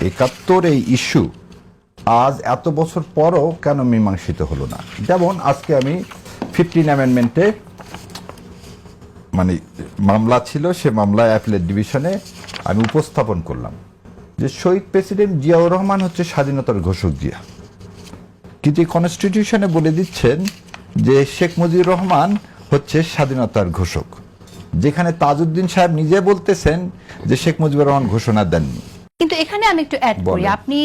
71 এই ইস্যু আজ এত বছর পরও কেন মীমাংসিত হলো না? যেমন আজকে আমি 15 অ্যামেন্ডমেন্টে মানে মামলা ছিল, সে মামলায় অ্যাপিলেট ডিভিশনে আমি উপস্থাপন করলাম যে শহীদ প্রেসিডেন্ট জিয়াউর রহমান হচ্ছে স্বাধীনতার ঘোষক জিয়া, কিন্তু কনস্টিটিউশনে বলে দিচ্ছেন যে শেখ মুজিবুর রহমান হচ্ছে স্বাধীনতার ঘোষক, যেখানে তাজউদ্দিন সাহেব নিজে বলতেছেন যে শেখ মুজিবুর রহমান ঘোষণা দেননি। কিন্তু এখানে আমি একটু অ্যাড করি, আপনি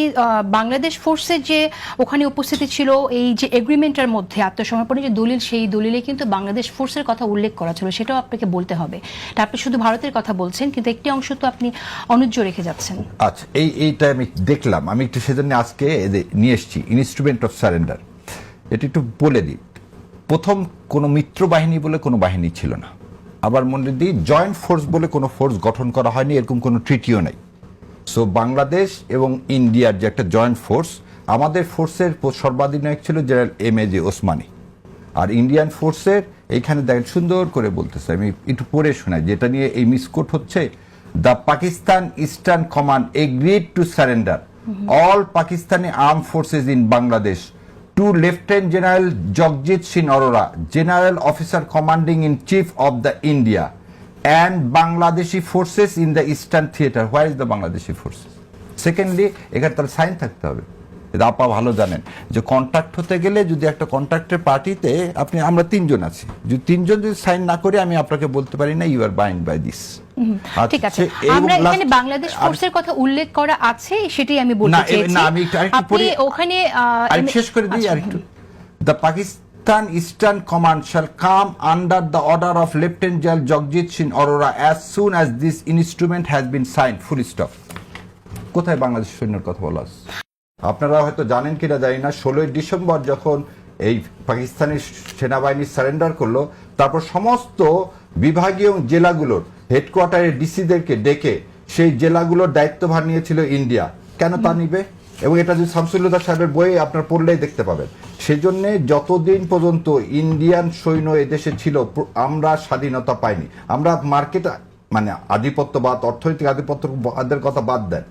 বাংলাদেশ ফোর্সের যে ওখানে উপস্থিতি ছিল, এই যে এগ্রিমেন্টের মধ্যে আত্মসমর্পণের যে দলিল, সেই দলিলে কিন্তু বাংলাদেশ ফোর্সের কথা উল্লেখ করা ছিল, সেটাও আপনাকে বলতে হবে। তা আপনি শুধু ভারতের কথা বলছেন, কিন্তু একটি অংশ তো আপনি অনুজ্জ রেখে যাচ্ছেন। আচ্ছা, এইটা আমি দেখলাম, আমি একটু সেজন্য আজকে নিয়ে এসেছি ইনস্ট্রুমেন্ট অফ সারেন্ডার। এটা একটু বলে দিই, প্রথম কোনো মিত্র বাহিনী বলে কোনো বাহিনী ছিল না, আবার মনে দিই জয়েন্ট ফোর্স বলে কোনো ফোর্স গঠন করা হয়নি, এরকম কোনো ট্রিটিও নাই। সো বাংলাদেশ এবং ইন্ডিয়ার যে একটা জয়েন্ট ফোর্স, আমাদের ফোর্সের সর্বাধিনায়ক ছিল জেনারেল এম.এ.জে. ওসমানী, আর ইন্ডিয়ান ফোর্সের এইখানে দেখেন সুন্দর করে বলতেছে, আমি একটু পড়ে শোনাই যেটা নিয়ে এই মিসকোট হচ্ছে। The Pakistan eastern command agreed to surrender all Pakistani arm forces in Bangladesh to Lieutenant General Jagjit Singh Arora, General Officer Commanding in Chief of the India, and Bangladeshi forces in the Eastern Theater. Where is the Bangladeshi forces? Secondly, এখানে তার sign থাকতে হবে। এটা আপা ভালো জানেন যে contract হতে গেলে যদি একটা কন্ট্রাক্টের পার্টিতে আমরা 3 জন আছি, যদি 3 জন যদি সাইন না করে আমি আপনাকে বলতে পারি না you are bind by this. ঠিক আছে, আমরা এখানে বাংলাদেশ ফোর্সের কথা উল্লেখ করা আছে, সেটাই আমি বলতে চাইছি। না, আমি একটু পড়ি, ওখানে শেষ করে দিই আরেকটু। The Pakistan eastern command shall come under the order of Lieutenant General Jagjit Singh Arora as soon as this instrument has been signed. Full stop. কোথায় বাংলাদেশ সৈন্যের কথা বলা আছে? আপনারা হয়তো জানেন কিনা জানি না, 16 ডিসেম্বর যখন এই পাকিস্তানি সেনাবাহিনী সারেন্ডার করলো, তারপর সমস্ত বিভাগীয় জেলাগুলোর হেডকোয়ার্টারের ডিসিদেরকে ডেকে সেই জেলাগুলোর দায়িত্বভার নিয়েছিল ইন্ডিয়া। কেন তা নিবে? এবং এটা যদি শামসুল্লাহ সাহেবের বইয়ে আপনার পড়লেই দেখতে পাবেন। সেজন্য যতদিন পর্যন্ত ইন্ডিয়ান সৈন্য এদেশে ছিল আমরা স্বাধীনতা পাইনি। আমরা মার্কেট মানে আধিপত্যবাদ, অর্থনৈতিক আধিপত্যবাদের কথা বাদ দেন,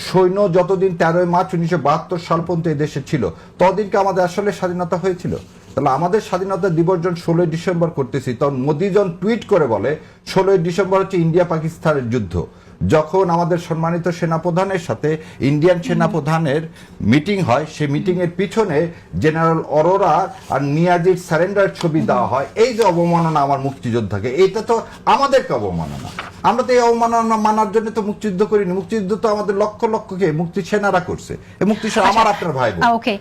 সৈন্য যতদিন 13 মার্চ 1972 সাল পর্যন্ত এদেশে ছিল ততদিনকে আমাদের আসলে স্বাধীনতা হয়েছিল। তাহলে আমাদের স্বাধীনতা দিবস 16 ডিসেম্বর করতেছি, তখন মোদিজন টুইট করে বলে 16 ডিসেম্বর হচ্ছে ইন্ডিয়া পাকিস্তানের যুদ্ধ। যখন আমাদের সম্মানিত সেনাপ্রধানের সাথে ইন্ডিয়ান সেনাপ্রধানের মিটিং হয়, সেই মিটিং এর পিছনে জেনারেল অরোরা আর নিয়াজির সারেন্ডার ছবি দেওয়া হয়। এই যে অবমাননা আমার মুক্তিযোদ্ধাকে, এটা তো আমাদেরকে অবমাননা। আমরা তো এই অবমাননা মানার জন্য তো মুক্তিযুদ্ধ করিনি, মুক্তিযুদ্ধ তো আমাদের লক্ষ লক্ষকে মুক্তি সেনারা করছে। এই মুক্তি আমার আপনার ভাই বোন। ওকে।